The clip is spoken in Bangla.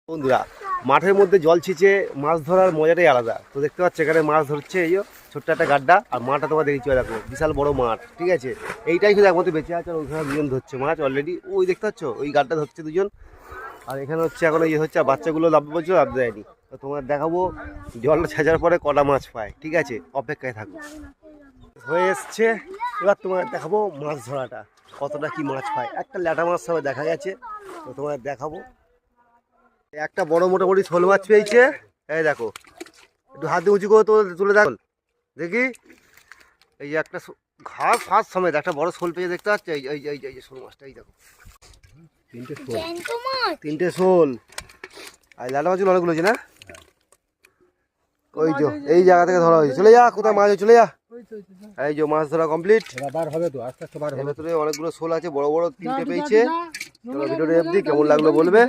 বন্ধুরা মাঠের মধ্যে জল ছিঁচে মাছ ধরার মজাটাই আলাদা। তো দেখতে পাচ্ছ এখানে মাছ ধরছে, এই ছোট্ট একটা গাড্ডা, আর মাঠটা তোমার দেখেছি দেখো বিশাল বড় মাঠ, ঠিক আছে। এইটাই শুধু একমাত্র বেঁচে আছে, আর ওখানে দুজন ধরছে মাছ অলরেডি, ওই দেখতে পাচ্ছ ওই গাড্ডা ধরছে দুজন, আর এখানে হচ্ছে এখন ইয়ে হচ্ছে, বাচ্চাগুলো লাভবে বলছো, লাভ দেয়নি। তো তোমার দেখাবো জলটা ছেঁচার পরে কটা মাছ পায়, ঠিক আছে, অপেক্ষায় থাকো। হয়ে এসছে, এবার তোমার দেখাবো মাছ ধরাটা কতটা কি মাছ পায়। একটা ল্যাটা মাছ সবাই দেখা গেছে, তো তোমার দেখাবো। একটা বড় মোটামুটি শোল মাছ পেয়েছে, এই দেখো, একটু হাত দিয়ে উঁচু করে তুলে দেখো দেখি। এই যে একটা ঘাস ফাঁস সমেত একটা বড় শোল পেয়ে দেখতে পাচ্ছ, এই এই এই যে শোল মাছটা, এই দেখো তিনটে শোল। আর ল্যাটা মাছগুলো অনেকগুলো হয়েছে না, ওই যে এই জায়গা থেকে ধরা হয়েছে। চলে যা, কোথায় মাছ চলে যা। এই যে মাছ ধরা কমপ্লিট, ভেতরে অনেকগুলো শোল আছে, বড় বড় তিনটে পেয়েছে। ভিডিওটা এফডি কেমন লাগলো বলবে।